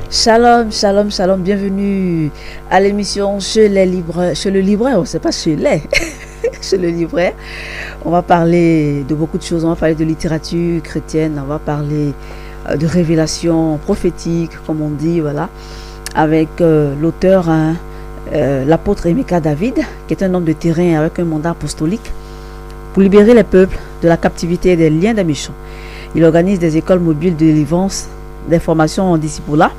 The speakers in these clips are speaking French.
Shalom, shalom, shalom, bienvenue à l'émission chez le libraire, c'est pas chez les, chez le libraire. On va parler de beaucoup de choses, on va parler de littérature chrétienne, on va parler de révélations prophétiques, comme on dit, voilà, avec l'auteur, l'apôtre Emeka David, qui est un homme de terrain avec un mandat apostolique pour libérer les peuples de la captivité et des liens des méchants. Il organise des écoles mobiles de délivrance, des formations en discipulat,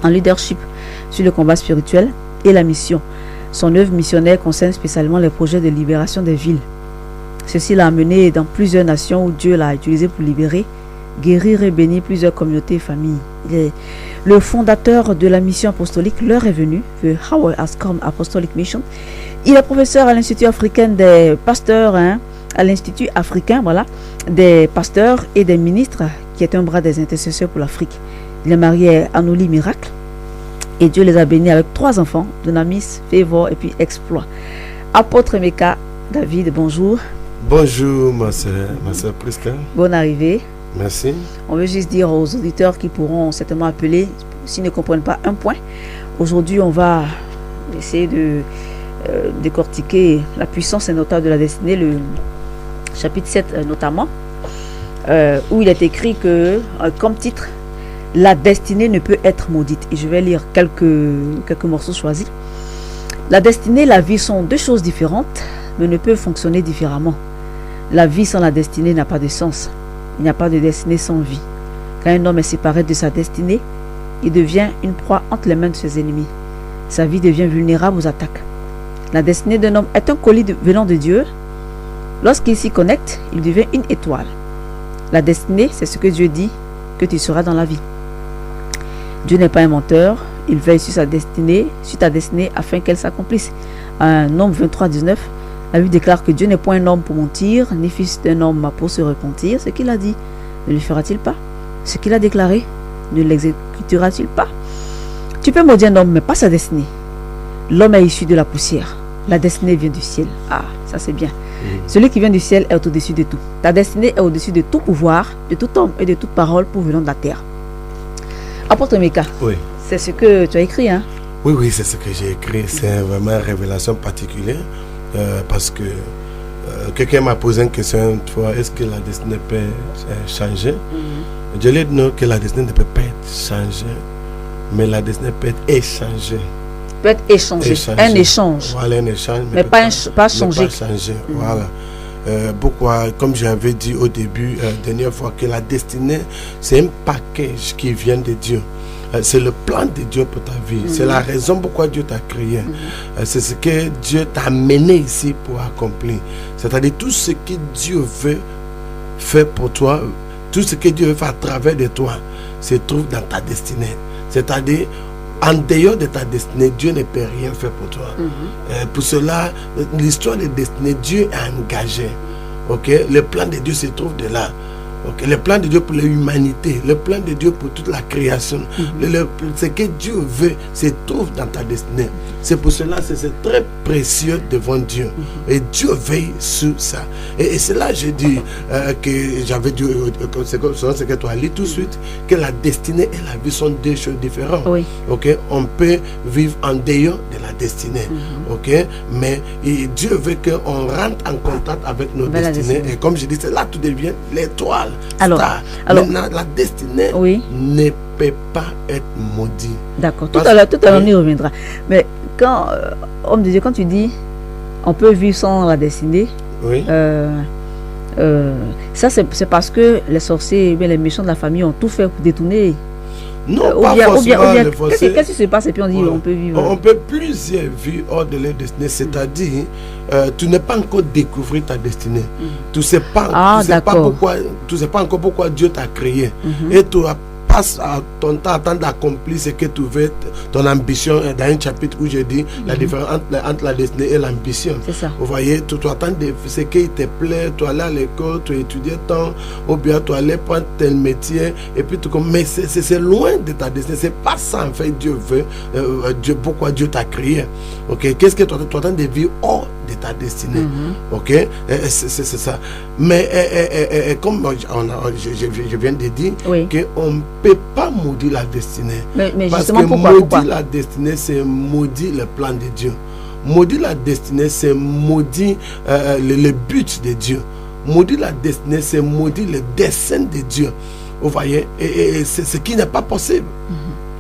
en leadership sur le combat spirituel et la mission. Son œuvre missionnaire concerne spécialement les projets de libération des villes. Ceci l'a amené dans plusieurs nations où Dieu l'a utilisé pour libérer, guérir et bénir plusieurs communautés et familles. Il est le fondateur de la mission apostolique L'heure est venue, The Hour Has Come Apostolic Mission. Il est professeur à l'Institut africain des pasteurs, à l'Institut africain, voilà, des pasteurs et des ministres, qui est un bras des intercesseurs pour l'Afrique. Il est marié à Anouli Miracle et Dieu les a bénis avec 3 enfants, Dunamis, Favor et puis Exploit. Apôtre Emeka David, bonjour. Bonjour ma sœur Prisca. Bonne arrivée. Merci. On veut juste dire aux auditeurs qui pourront certainement appeler s'ils ne comprennent pas un point. Aujourd'hui, on va essayer de décortiquer la puissance et notable de la destinée, le chapitre 7 notamment, où il est écrit que, comme titre, la destinée ne peut être maudite. Et je vais lire quelques morceaux choisis. La destinée et la vie sont 2 choses différentes, mais ne peuvent fonctionner différemment. La vie sans la destinée n'a pas de sens. Il n'y a pas de destinée sans vie. Quand un homme est séparé de sa destinée, il devient une proie entre les mains de ses ennemis. Sa vie devient vulnérable aux attaques. La destinée d'un homme est un colis venant de Dieu. Lorsqu'il s'y connecte, il devient une étoile. La destinée, c'est ce que Dieu dit que tu seras dans la vie. Dieu n'est pas un menteur, il veille sur ta destinée afin qu'elle s'accomplisse. Un Nombre 23, 19, la Bible déclare que Dieu n'est point un homme pour mentir, ni fils d'un homme pour se repentir. Ce qu'il a dit, ne le fera-t-il pas? Ce qu'il a déclaré, ne l'exécutera-t-il pas? Tu peux maudire un homme, mais pas sa destinée. L'homme est issu de la poussière. La destinée vient du ciel. Ah, ça c'est bien. Celui qui vient du ciel est au-dessus de tout. Ta destinée est au-dessus de tout pouvoir, de tout homme et de toute parole pour venant de la terre. Apôtre Emeka, oui. C'est ce que tu as écrit, hein? Oui, c'est ce que j'ai écrit. C'est vraiment une révélation particulière parce que quelqu'un m'a posé une question une fois, est-ce que la destinée peut changer? Je lui ai dit non, que la destinée ne peut pas être changée, mais la destinée peut être échangée. Peut être échangé. Un échange. Voilà, un échange. Mais pas changer. Voilà. Pourquoi, comme j'avais dit au début, dernière fois, que la destinée, c'est un package qui vient de Dieu. C'est le plan de Dieu pour ta vie. C'est la raison pourquoi Dieu t'a créé. C'est ce que Dieu t'a amené ici pour accomplir. C'est-à-dire tout ce que Dieu veut faire pour toi, tout ce que Dieu veut faire à travers de toi, se trouve dans ta destinée. C'est-à-dire, en dehors de ta destinée, Dieu ne peut rien faire pour toi. Pour cela, l'histoire de destinée, Dieu est engagé. Okay? Le plan de Dieu se trouve de là. Okay? Le plan de Dieu pour l'humanité, le plan de Dieu pour toute la création, ce que Dieu veut se trouve dans ta destinée. C'est pour cela que c'est très précieux devant Dieu. Et Dieu veille sur ça. Et c'est là que je dis que j'avais dit, selon ce que tu as lu tout de suite, que la destinée et la vie sont 2 choses différentes. Oui. Okay? On peut vivre en dehors de la destinée. Okay? Mais Dieu veut qu'on rentre en contact avec nos destinées. Et comme je dis, c'est là que tout devient l'étoile. Alors, maintenant, la destinée ne peut pas être maudite. D'accord. Tout à l'heure, on y reviendra. Mais quand, homme de Dieu, quand tu dis on peut vivre sans la destinée, ça c'est parce que les sorciers, les méchants de la famille ont tout fait pour détourner. Non, pas forcément le forcer. Qu'est-ce qui se passe et puis on dit on peut vivre? On peut plusieurs vies hors de leur destinée. C'est-à-dire, tu n'es pas encore découvert ta destinée. Tu ne sais pas, tu sais pas encore pourquoi Dieu t'a créé. Et tu passes ton temps à attendre d'accomplir ce que tu veux, ton ambition. Dans un chapitre où je dis la différence entre la destinée et l'ambition. C'est ça. Vous voyez, tu attends ce qui te plaît, tu allais à l'école, tu étudies tant, ou bien tu allais prendre tel métier, et puis tu mais c'est loin de ta destinée. C'est pas ça en fait Dieu veut, pourquoi Dieu t'a créé. Ok, qu'est-ce que tu attends de vivre hors de ta destinée. Ok, c'est ça. Mais comme je viens de dire, qu'on ne peut pas maudire la destinée. Mais parce que maudire la destinée, c'est maudire le plan de Dieu. Maudire la destinée, c'est maudire le but de Dieu. Maudire la destinée, c'est maudire le dessein de Dieu. Vous voyez, et c'est ce qui n'est pas possible.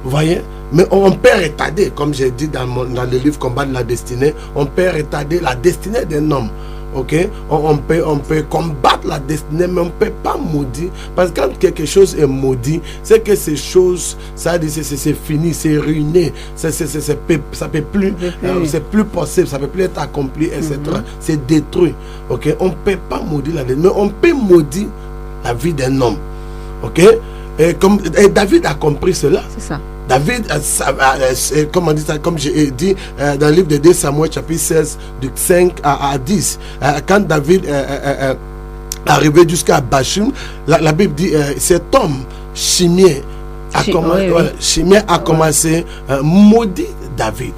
Vous voyez, mais on peut retarder, comme j'ai dit dans le livre Combat de la destinée, on peut retarder la destinée d'un homme. Ok, on peut combattre la destinée, mais on ne peut pas maudire. Parce que quand quelque chose est maudit, c'est que ces choses, ça dit c'est fini, c'est ruiné, ça peut plus, c'est plus possible, ça peut plus être accompli, etc. C'est détruit. Ok, on ne peut pas maudire la destinée, mais on peut maudire la vie d'un homme. Ok, et David a compris cela. C'est ça. David, comme j'ai dit dans le livre de 2 Samuel chapitre 16, du 5 à 10, quand David est arrivé jusqu'à Bachim, la Bible dit cet homme, Shimei, a commencé à maudire David.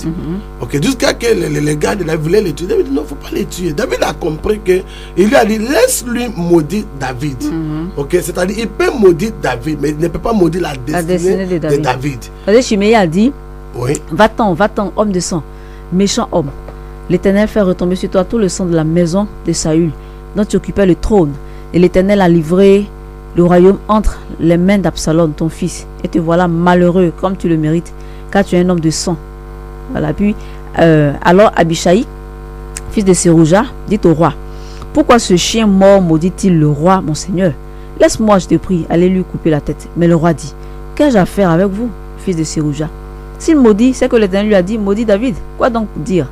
Ok, jusqu'à que les gars de David voulaient le tuer. David dit non, il ne faut pas le tuer. David a compris que il lui a dit laisse-lui maudire David. Ok, c'est-à-dire il peut maudire David, mais il ne peut pas maudire la destinée de David. C'est-à-dire Shimei a dit va-t'en, homme de sang, méchant homme. L'Éternel fait retomber sur toi tout le sang de la maison de Saül, dont tu occupais le trône. Et l'Éternel a livré le royaume entre les mains d'Absalom, ton fils. Et te voilà malheureux, comme tu le mérites, car tu es un homme de sang. Voilà. Puis, alors Abishai, fils de Sérouja, dit au roi, pourquoi ce chien mort maudit-il le roi, mon seigneur? Laisse-moi, je te prie, aller lui couper la tête. Mais le roi dit, qu'ai-je à faire avec vous, fils de Sérouja? S'il maudit, c'est que l'Éternel lui a dit, maudit David. Quoi donc dire?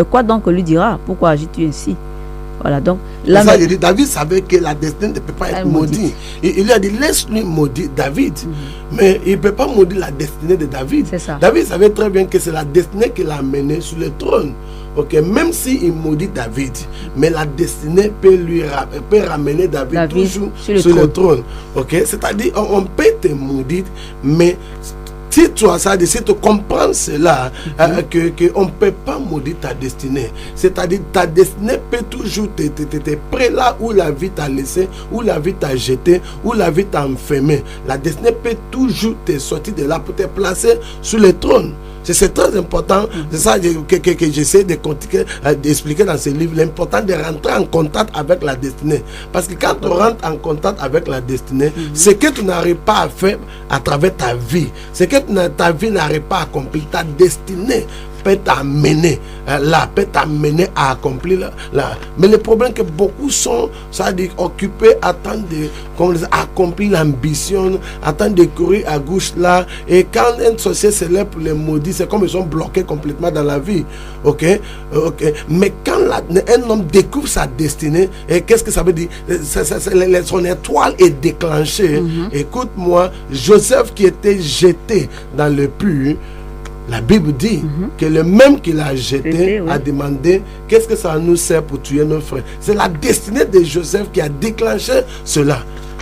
Quoi donc lui dira? Pourquoi agis-tu ainsi? Voilà, donc là, ça, dit, David savait que la destinée ne peut pas être maudite. Il lui a dit laisse-lui maudire David, mais il ne peut pas maudire la destinée de David. David savait très bien que c'est la destinée qui l'a amené sur le trône. Ok, même s'il maudit David, mais la destinée peut ramener David toujours sur le trône. Ok, c'est-à-dire on peut te maudire, mais si tu as ça, si tu comprends cela, qu'on ne peut pas maudire ta destinée. C'est-à-dire ta destinée peut toujours te prendre là où la vie t'a laissé, où la vie t'a jeté, où la vie t'a enfermé. La destinée peut toujours te sortir de là pour te placer sur le trône. C'est très important. C'est ça que j'essaie d'expliquer dans ce livre, l'important de rentrer en contact avec la destinée. Parce que quand tu rentres en contact avec la destinée, ce que tu n'arrives pas à faire à travers ta vie, ce que ta vie n'arrive pas à accomplir, ta destinée peut t'amener là, peut t'amener à accomplir là. Mais le problème que beaucoup sont, ça dit, occupés, attendent d'accomplir l'ambition, attendent de courir à gauche là. Et quand un sorcier se lève pour les maudits, c'est comme ils sont bloqués complètement dans la vie. Ok. Mais quand un homme découvre sa destinée, et qu'est-ce que ça veut dire? Son étoile est déclenchée. Écoute-moi, Joseph qui était jeté dans le puits, la Bible dit que le même qui l'a jeté a demandé qu'est-ce que ça nous sert pour tuer nos frères. C'est la destinée de Joseph qui a déclenché cela.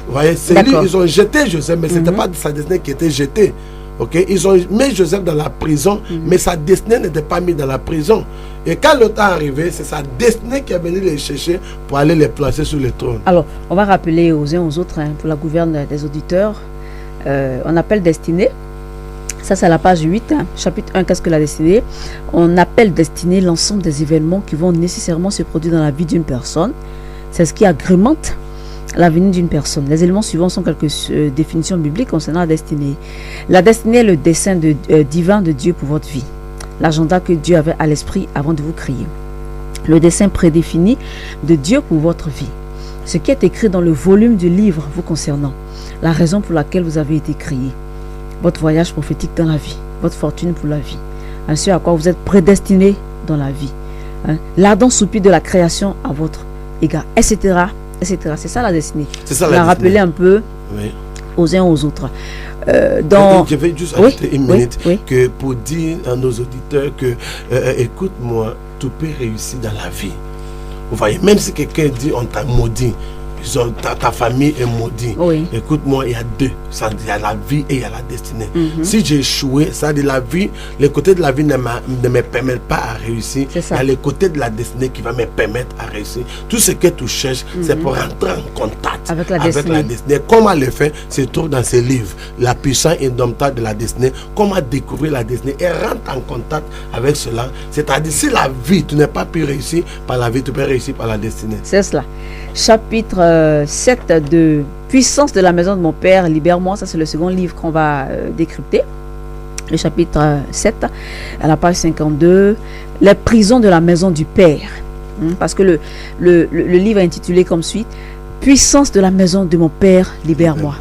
Vous voyez, ils ont jeté Joseph, mais ce n'était pas sa destinée qui était jetée. Okay? Ils ont mis Joseph dans la prison, mais sa destinée n'était pas mise dans la prison. Et quand le temps est arrivé, c'est sa destinée qui est venue les chercher pour aller les placer sur le trône. Alors, on va rappeler aux uns aux autres, pour la gouverne des auditeurs, on appelle destinée. Ça, c'est la page 8, chapitre 1, qu'est-ce que la destinée? On appelle destinée l'ensemble des événements qui vont nécessairement se produire dans la vie d'une personne. C'est ce qui agrémente la venue d'une personne. Les éléments suivants sont quelques définitions bibliques concernant la destinée. La destinée est le dessein divin de Dieu pour votre vie. L'agenda que Dieu avait à l'esprit avant de vous créer. Le dessein prédéfini de Dieu pour votre vie. Ce qui est écrit dans le volume du livre vous concernant. La raison pour laquelle vous avez été créé. Votre voyage prophétique dans la vie, votre fortune pour la vie, ce à quoi vous êtes prédestiné dans la vie, l'ardent soupir de la création à votre égard, etc. etc. C'est ça la destinée. C'est ça la destinée. Rappeler un peu aux uns aux autres. Je vais juste ajouter une minute que pour dire à nos auditeurs que écoute-moi, tu peux réussir dans la vie. Vous voyez, même si quelqu'un dit on t'a maudit, ta famille est maudite. Oui. Écoute-moi, il y a deux. Il y a la vie et il y a la destinée. Si j'ai échoué, ça dit la vie, le côté de la vie ne me permet pas à réussir. Il y a le côté de la destinée qui va me permettre à réussir. Tout ce que tu cherches, c'est pour rentrer en contact avec la destinée. Comment le faire se trouve dans ce livre, La puissance indomptable de la destinée. Comment découvrir la destinée et rentrer en contact avec cela. C'est-à-dire, si la vie, tu n'as pas pu réussir par la vie, tu peux réussir par la destinée. C'est cela. Chapitre 7 de Puissance de la maison de mon père, libère-moi. Ça, c'est le second livre qu'on va décrypter. Le chapitre 7, à la page 52, les prisons de la maison du père. Parce que le livre est intitulé comme suit, Puissance de la maison de mon père, libère-moi.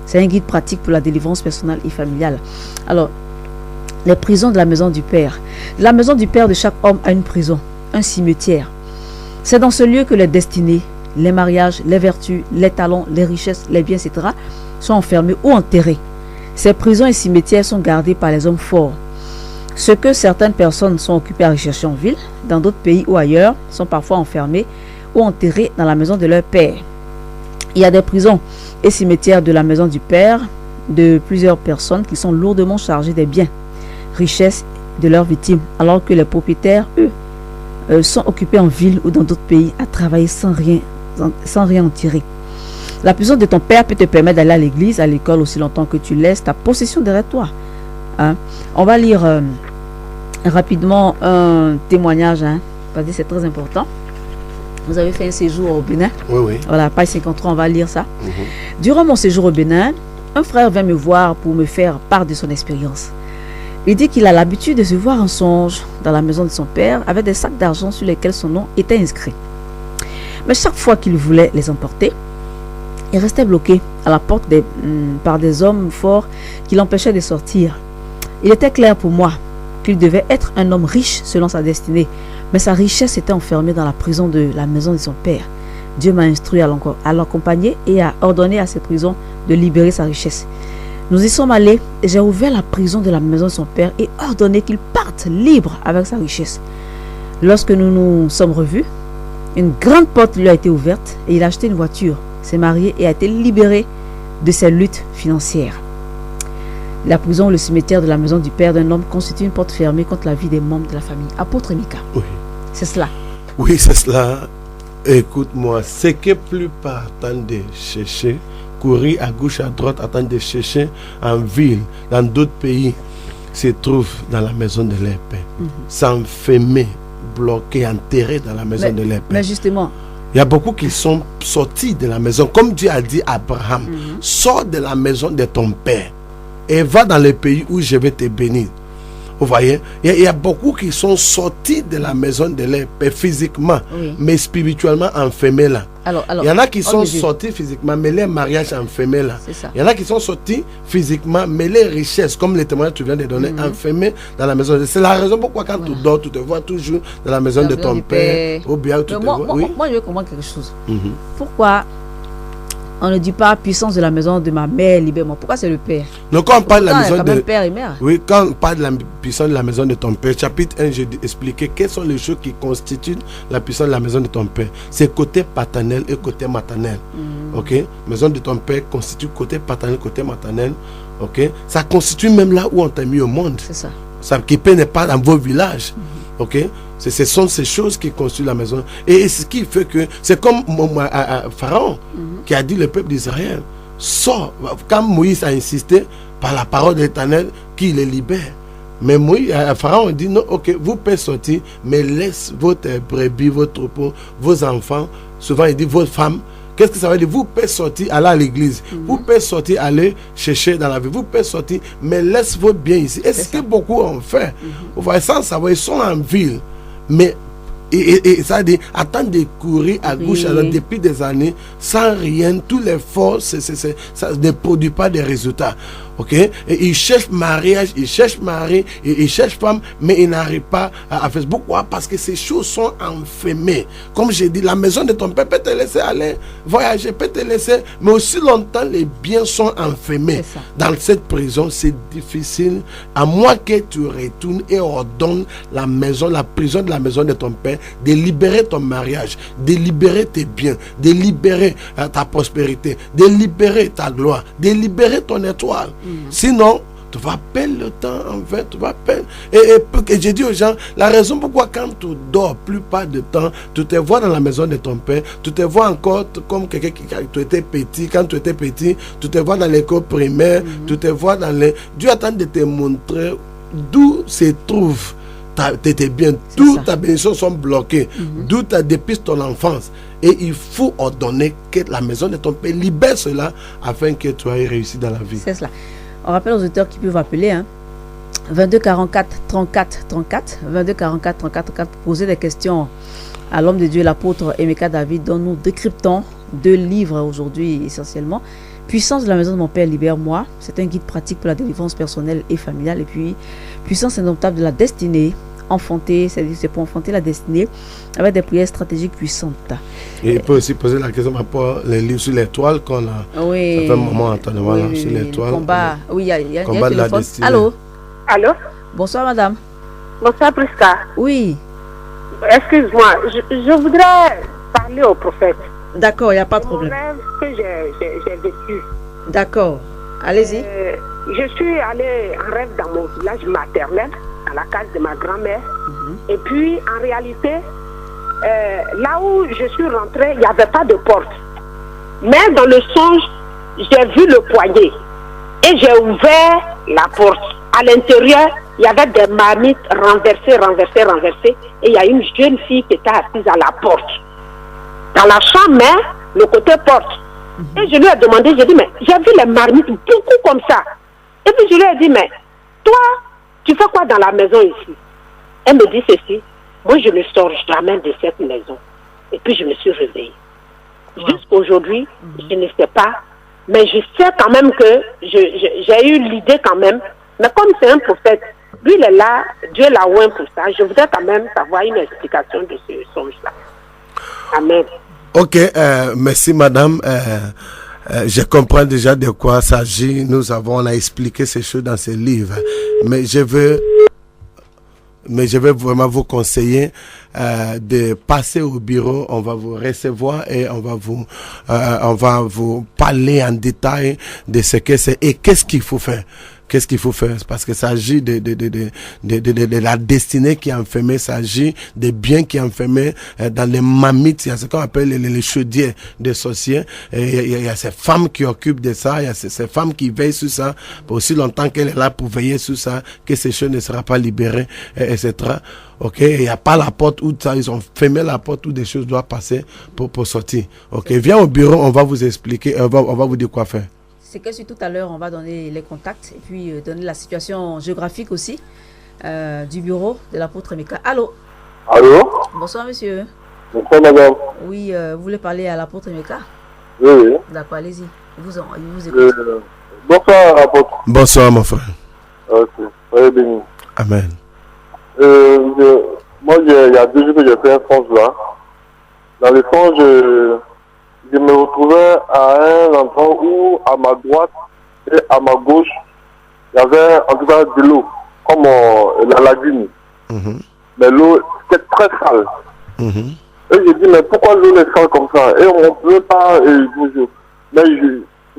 C'est un guide pratique pour la délivrance personnelle et familiale. Alors, les prisons de la maison du père. La maison du père de chaque homme a une prison, un cimetière. C'est dans ce lieu que les destinées, les mariages, les vertus, les talents, les richesses, les biens, etc. sont enfermés ou enterrés. Ces prisons et cimetières sont gardés par les hommes forts. Ce que certaines personnes sont occupées à rechercher en ville, dans d'autres pays ou ailleurs, sont parfois enfermés ou enterrés dans la maison de leur père. Il y a des prisons et cimetières de la maison du père de plusieurs personnes qui sont lourdement chargées des biens, richesses de leurs victimes, alors que les propriétaires, eux, sont occupés en ville ou dans d'autres pays à travailler sans rien en tirer. La puissance de ton père peut te permettre d'aller à l'église, à l'école aussi longtemps que tu laisses ta possession derrière toi. On va lire rapidement un témoignage, parce que c'est très important. Vous avez fait un séjour au Bénin. Oui. Voilà, page 53, on va lire ça. Durant mon séjour au Bénin, un frère vint me voir pour me faire part de son expérience. Il dit qu'il a l'habitude de se voir en songe dans la maison de son père avec des sacs d'argent sur lesquels son nom était inscrit. Mais chaque fois qu'il voulait les emporter, il restait bloqué à la porte par des hommes forts qui l'empêchaient de sortir. Il était clair pour moi qu'il devait être un homme riche selon sa destinée, mais sa richesse était enfermée dans la prison de la maison de son père. Dieu m'a instruit à l'accompagner et à ordonner à cette prison de libérer sa richesse. Nous y sommes allés et j'ai ouvert la prison de la maison de son père et ordonné qu'il parte libre avec sa richesse. Lorsque nous nous sommes revus, une grande porte lui a été ouverte et il a acheté une voiture, s'est marié et a été libéré de ses luttes financières. La prison ou le cimetière de la maison du père d'un homme constitue une porte fermée contre la vie des membres de la famille. Apôtre Mika. Oui. C'est cela. Oui, c'est cela. Écoute-moi, ce que plupart attendent de chercher, courir à gauche, à droite, attendent de chercher en ville, dans d'autres pays, se trouve dans la maison de leur père. S'enfermer, bloqué, enterré dans la maison de leur père. Mais justement, il y a beaucoup qui sont sortis de la maison. Comme Dieu a dit à Abraham, sors de la maison de ton père et va dans le pays où je vais te bénir. Vous voyez, il y a beaucoup qui sont sortis de la maison de leur père physiquement, mais spirituellement enfermés là. Il y en a qui sont sortis physiquement, mais les mariages enfermés là. Il y en a qui sont sortis physiquement, mais les richesses, comme les témoignages que tu viens de donner, enfermés dans la maison. C'est la raison pourquoi quand tu dors, tu te vois toujours dans la maison de ton père. Ou bien tu te vois. Moi, je veux comprendre quelque chose. Pourquoi on ne dit pas puissance de la maison de ma mère, libère-moi? Pourquoi c'est le père? Donc quand on parle de la maison de père et mère. Oui, quand on parle de la puissance de la maison de ton père, chapitre 1, j'ai expliqué quelles sont les choses qui constituent la puissance de la maison de ton père. C'est côté paternel et côté maternel. Ok? Maison de ton père constitue côté paternel, côté maternel. Ok? Ça constitue même là où on t'a mis au monde. C'est ça. Ça qui n'est pas dans vos villages. Ok? Ce sont ces choses qui construisent la maison. Et ce qui fait que c'est comme Pharaon qui a dit le peuple d'Israël sort. Quand Moïse a insisté par la parole de l'Éternel qu'il les libère. Mais Moïse, Pharaon dit non, ok, vous pouvez sortir, mais laisse votre brebis, votre troupeau, vos enfants. Souvent il dit vos femmes. Qu'est-ce que ça veut dire? Vous pouvez sortir, aller à l'église. Vous pouvez sortir, aller chercher dans la vie. Vous pouvez sortir, mais laisse votre bien ici. Et ce que beaucoup ont fait, vous voyez, sans savoir, ils sont en ville. Mais et ça dit, attendre de courir à gauche à droite depuis des années sans rien, tout l'effort, ça ne produit pas de résultats. ok? Et il cherche mariage, il cherche mari, il cherche femme, mais il n'arrive pas à faire. Pourquoi? Parce que ces choses sont enfermées. Comme j'ai dit, la maison de ton père peut te laisser aller voyager, peut te laisser, mais aussi longtemps les biens sont enfermés. Dans cette prison, c'est difficile, à moins que tu retournes et ordonnes la maison, la prison de la maison de ton père, de libérer ton mariage, de libérer tes biens, de libérer ta prospérité, de libérer ta gloire, de libérer ton étoile. Sinon, tu vas perdre le temps en vain, tu vas perdre. Et j'ai dit aux gens, la raison pourquoi quand tu dors, plupart du temps, tu te vois dans la maison de ton père, tu te vois encore comme quelqu'un qui tu étais petit, quand tu étais petit, tu te vois dans l'école primaire, tu te vois dans les... Dieu attend de te montrer d'où se trouve tes biens, toutes tes bénédictions sont bloquées, d'où tu depuis ton enfance. Et il faut ordonner que la maison de ton père libère cela afin que tu aies réussi dans la vie. C'est cela. On rappelle aux auditeurs qui peuvent appeler 22 44 34 34 22 44 34 34 pour poser des questions à l'homme de Dieu, l'apôtre Emeka David, dont nous décryptons 2 livres aujourd'hui essentiellement. Puissance de la maison de mon père, libère-moi. C'est un guide pratique pour la délivrance personnelle et familiale. Et puis Puissance indomptable de la destinée, enfanter, c'est pour enfanter la destinée avec des prières stratégiques puissantes. Et il peut aussi poser la question par rapport aux livres sur l'étoile qu'on a. Oui. Ça fait un moment entendre sur l'étoile. Combat. Oui, il y a combat un téléphone. de la destinée. Allô? Bonsoir, madame. Bonsoir, Prisca. Oui. Excuse-moi, je voudrais parler au prophète. D'accord, il n'y a pas de problème. C'est un rêve que j'ai vécu. D'accord. Allez-y. Je suis allée en rêve dans mon village maternel, à la case de ma grand-mère. Et puis, en réalité, là où je suis rentrée, il n'y avait pas de porte. Mais dans le songe, j'ai vu le poignet. Et j'ai ouvert la porte. À l'intérieur, il y avait des marmites renversées. Et il y a une jeune fille qui était assise à la porte. Dans la chambre, mais le côté porte. Et je lui ai demandé, j'ai dit, mais j'ai vu les marmites beaucoup comme ça. Et puis je lui ai dit, mais toi, tu fais quoi dans la maison ici? Elle me dit ceci, moi je ne sors jamais de cette maison. Et puis je me suis réveillée. Jusqu'aujourd'hui, je ne sais pas, mais je sais quand même que j'ai eu l'idée quand même, mais comme c'est un prophète, lui il est là, Dieu l'a oint pour ça, je voudrais quand même savoir une explication de ce songe-là. Amen. Ok, merci madame. Je comprends déjà de quoi il s'agit. On a expliqué ces choses dans ce livre. Mais je veux vraiment vous conseiller de passer au bureau. On va vous recevoir et on va vous parler en détail de ce que c'est et qu'est-ce qu'il faut faire. Qu'est-ce qu'il faut faire? Parce que ça s'agit de la destinée qui est enfermée, ça s'agit des biens qui est enfermés dans les mamites. Il y a ce qu'on appelle les chaudiers des sorciers. Il y a ces femmes qui occupent de ça, il y a ces femmes qui veillent sur ça, pour aussi longtemps qu'elle est là pour veiller sur ça, que ces choses ne seront pas libérées, etc. Ok, il n'y a pas la porte où ça, ils ont fermé la porte où des choses doivent passer pour sortir. Ok, viens au bureau, on va vous expliquer, on va vous dire quoi faire. C'est que sur tout à l'heure, on va donner les contacts et puis donner la situation géographique aussi du bureau de l'apôtre Emeka. Allô? Allô? Bonsoir, monsieur. Bonsoir, madame. Oui, vous voulez parler à l'apôtre Emeka? Oui. D'accord, allez-y. Il vous écoute. Bonsoir, apôtre. Bonsoir, mon frère. Ok, soyez béni. Amen. Moi, il y a 2 jours que j'ai fait un songe là. Dans le songe, je me retrouvais à un endroit où, à ma droite et à ma gauche, il y avait en tout cas de l'eau, comme la lagune. Mais l'eau était très sale. Et j'ai dit, mais pourquoi l'eau est sale comme ça? Et on ne pouvait pas mais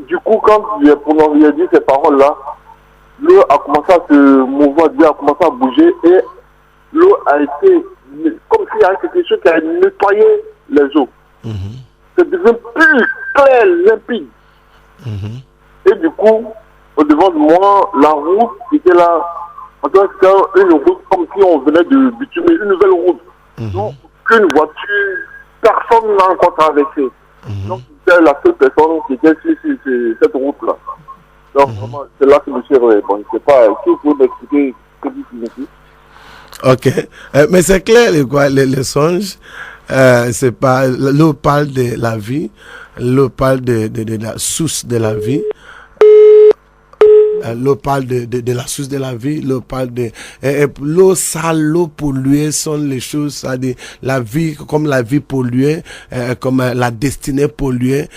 du coup, quand j'ai dit ces paroles-là, l'eau a commencé à se mouvoir, Dieu a commencé à bouger et l'eau a été comme s'il y avait quelque chose qui a nettoyé les eaux. C'est devenu plus clair, limpide. Et du coup, au devant de moi, la route était là. En tout cas, c'était une route comme si on venait de bitumer une nouvelle route. Donc, aucune voiture, personne n'a encore traversé. Donc, c'était la seule personne qui était sur cette route-là. Donc, vraiment, c'est là que je me suis réveillé. Bon, je ne sais pas, est-ce que vous pouvez m'expliquer ce que vous signifie? Ok, mais c'est clair, le songe. C'est pas, l'eau parle de la vie, l'eau parle de la source de la vie. L'eau parle de la source de la vie. L'eau parle de l'eau sale, l'eau polluée sont les choses, c'est-à-dire la vie comme la vie polluée, comme la destinée polluée,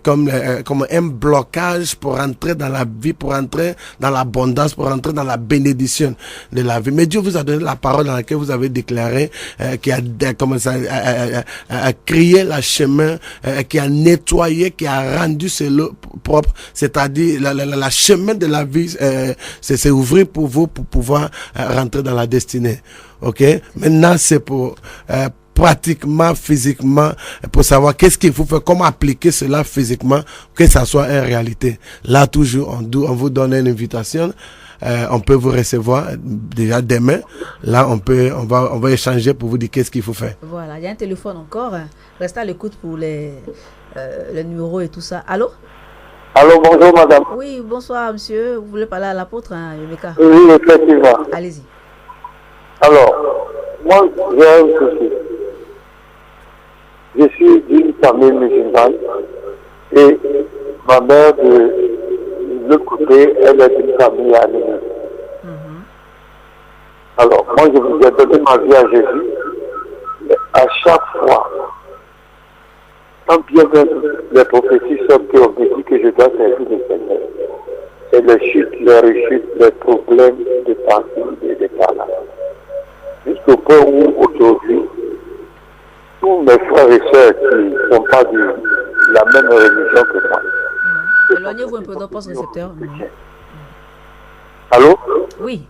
comme un blocage pour entrer dans la vie, pour entrer dans l'abondance, pour entrer dans la bénédiction de la vie. Mais Dieu vous a donné la parole dans laquelle vous avez déclaré qui a commencé à créer le chemin, qui a nettoyé, qui a rendu cela propre, c'est-à-dire la chemin de la vie, c'est ouvrir pour vous pour pouvoir rentrer dans la destinée. Ok? Maintenant, c'est pour pratiquement, physiquement, pour savoir qu'est-ce qu'il faut faire, comment appliquer cela physiquement, que ça soit une réalité. Là, toujours, on vous donne une invitation. On peut vous recevoir déjà demain. Là, on va échanger pour vous dire qu'est-ce qu'il faut faire. Voilà, il y a un téléphone encore. Restez à l'écoute pour les numéros et tout ça. Allô? Allô, bonjour madame. Oui, bonsoir monsieur. Vous voulez parler à l'apôtre, Yomeka? Oui, effectivement. Allez-y. Alors, moi, j'ai un souci. Je suis d'une famille musulmane et ma mère de l'autre côté, elle est d'une famille animée. Alors, moi, je vous ai donné ma vie à Jésus. Mais à chaque fois, quand bien même les prophéties sont qui ont dit que je dois servir le Seigneur, c'est les chutes, les rechutes, les problèmes de partout et de par-là. Jusqu'au point où, aujourd'hui, tous mes frères et sœurs qui ne sont pas de la même religion que moi. Éloignez-vous un peu d'un poste récepteur. Allô? Oui.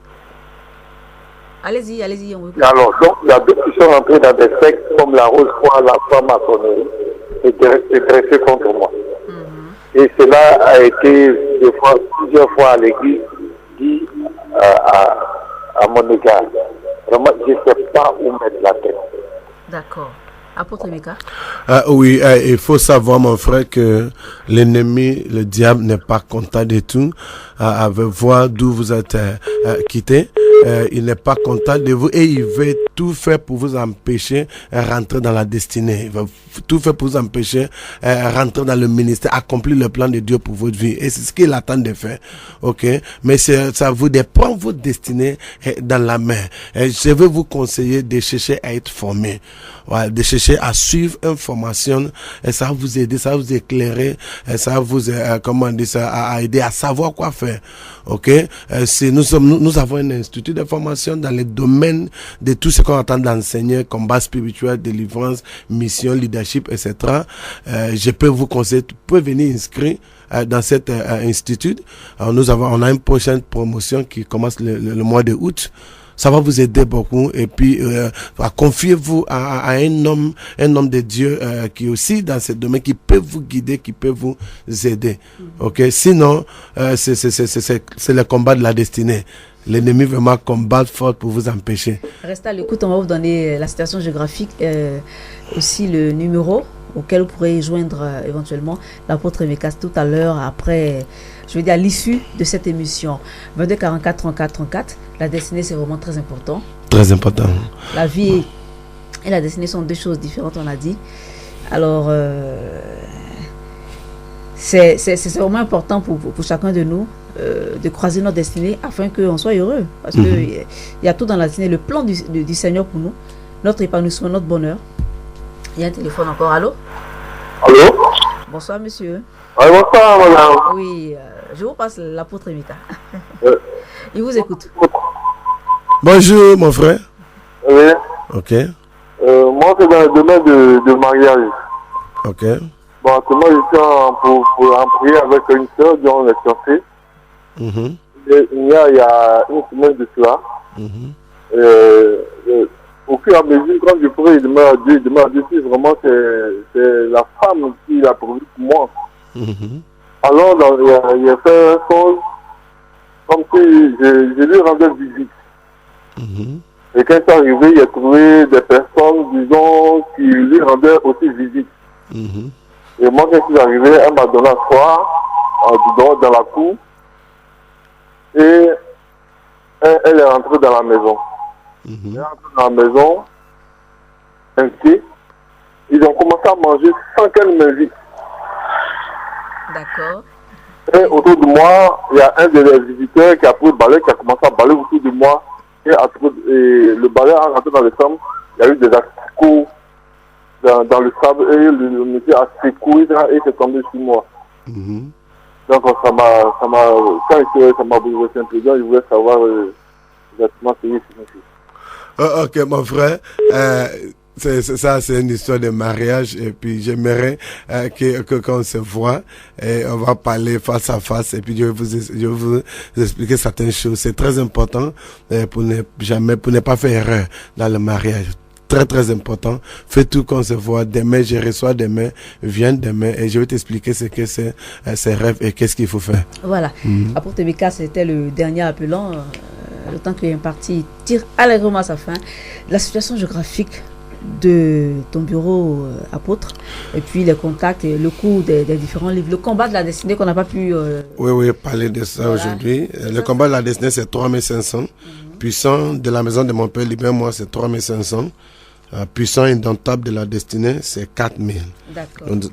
Allez-y, on vous... Alors, donc, il y a d'autres qui sont rentrés dans des sectes comme la Rose-Croix, la franc-maçonnerie, et dressés contre moi. Et cela a été plusieurs fois à l'église dit à mon égard. Vraiment, je ne sais pas où mettre la tête. D'accord. Apôtre Yomeka. Oui, il faut savoir, mon frère, que l'ennemi, le diable, n'est pas content de tout. Avec voir d'où vous êtes quitté. Il n'est pas content de vous et il veut tout faire pour vous empêcher de rentrer dans la destinée. Il va tout faire pour vous empêcher de rentrer dans le ministère, accomplir le plan de Dieu pour votre vie. Et c'est ce qu'il attend de faire. Ok? Mais ça vous dépend, votre destinée dans la main. Et je vais vous conseiller de chercher à être formé. Ouais, de chercher à suivre une formation et ça va vous aider, ça va vous éclairer, et ça va vous, à aider à savoir quoi faire. Ok? Nous avons un institut de formation dans les domaines de tout ce qu'on entend d'enseigner, combat spirituel, délivrance, mission, leadership, etc. Je peux vous conseiller, vous pouvez venir inscrire dans cet institut. Alors, on a une prochaine promotion qui commence le mois de août. Ça va vous aider beaucoup et puis confiez-vous à un homme de Dieu qui est aussi dans ce domaine, qui peut vous guider, qui peut vous aider. Ok, sinon c'est le combat de la destinée. L'ennemi vraiment combat fort pour vous empêcher. Restez à l'écoute, on va vous donner la situation géographique, aussi le numéro auquel vous pourrez joindre éventuellement l'apôtre Yomeka tout à l'heure, après, je veux dire à l'issue de cette émission. 22 44 34 34. La destinée, c'est vraiment très important. Très important. La vie et la destinée sont deux choses différentes, on a dit. Alors, c'est vraiment important pour chacun de nous de croiser notre destinée afin qu'on soit heureux. Parce qu'il y a tout dans la destinée, le plan du Seigneur pour nous, notre épanouissement, notre bonheur. Il y a un téléphone encore. Allô? Allô? Bonsoir, monsieur. Oui, bonsoir, madame. Oui, je vous passe l'apôtre Yomeka. Il vous écoute. Bonjour, mon frère. Oui. Ok. Moi, c'est dans le domaine de mariage. Ok. Bon, actuellement, je suis en prière avec une soeur dont on est sorti. Il y a une semaine de cela. Au fur et à mesure, quand je prie, je demande à Dieu si vraiment c'est la femme qui l'a prévu pour moi. Alors, il a fait un chose comme si je lui rendais visite. Et quand c'est arrivé, il a trouvé des personnes, disons, qui lui rendaient aussi visite. Et moi, quand je suis arrivé, elle m'a donné un soir, dans la cour, et elle est rentrée dans la maison. Elle est rentrée dans la maison, inquiet. Ils ont commencé à manger sans qu'elle m'invite. D'accord. Et autour de moi, il y a un des visiteurs qui a pris le balai, qui a commencé à balayer autour de moi. Et le balai a rentré dans le sable. Il y a eu des asticots dans le sable et le monsieur a secoué et c'est tombé sur moi. Donc ça m'a bouleversé un peu. Donc je voulais savoir exactement ce qui Oh, ok, mon frère. C'est une histoire de mariage et puis j'aimerais qu'on se voit et on va parler face à face et puis je vais vous expliquer certaines choses. C'est très important pour ne pas faire erreur dans le mariage. Très très important. Fais tout qu'on se voit demain. Je reçois demain. Viens demain et je vais t'expliquer ce que c'est ces rêves et qu'est-ce qu'il faut faire. Voilà. Apôtre Emeka, c'était le dernier appelant. Le temps qu'il est parti, tire allègrement à sa fin. La situation géographique de ton bureau, apôtre, et puis les contacts et le cours des différents livres. Le combat de la destinée qu'on n'a pas pu... Oui, parler de ça aujourd'hui. Le combat de la destinée, c'est 3500. Puissant de la maison de mon père, libère-moi, c'est 3500. Puissant indomptable de la destinée, c'est 4000.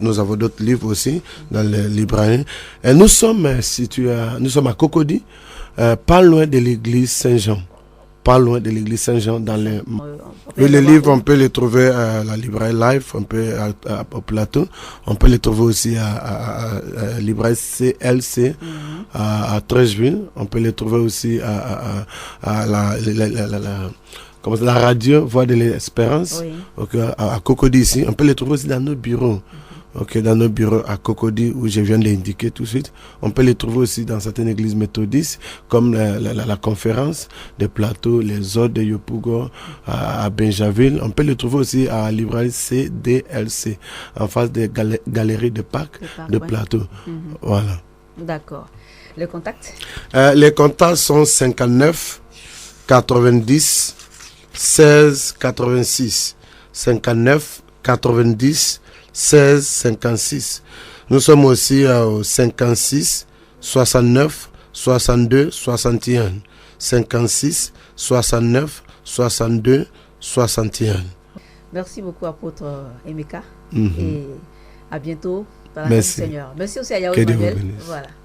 Nous avons d'autres livres aussi dans les librairies. Et nous sommes situés à Cocody, pas loin de l'église Saint-Jean. Pas loin de l'église Saint-Jean dans les... les livres, on peut les trouver à la librairie Life, on peut au plateau. On peut les trouver aussi à librairie CLC à Trècheville. On peut les trouver aussi à la radio Voix de l'Espérance, à Cocody ici. On peut les trouver aussi dans nos bureaux. Dans nos bureaux à Cocody, où je viens de l'indiquer tout de suite. On peut les trouver aussi dans certaines églises méthodistes, comme la conférence des plateaux, les ordres de Yopougon, à Benjaville. On peut les trouver aussi à la librairie CDLC, en face des galeries de Pâques, de plateau. Voilà. D'accord. Les contacts? Les contacts sont 59 90 16 86. 59 90 16 56. Nous sommes aussi au 56 69 62 61. 56 69 62 61. Merci beaucoup, apôtre Emeka. Et à bientôt dans la grâce du Seigneur. Merci aussi à Yahweh Emmanuel. Voilà.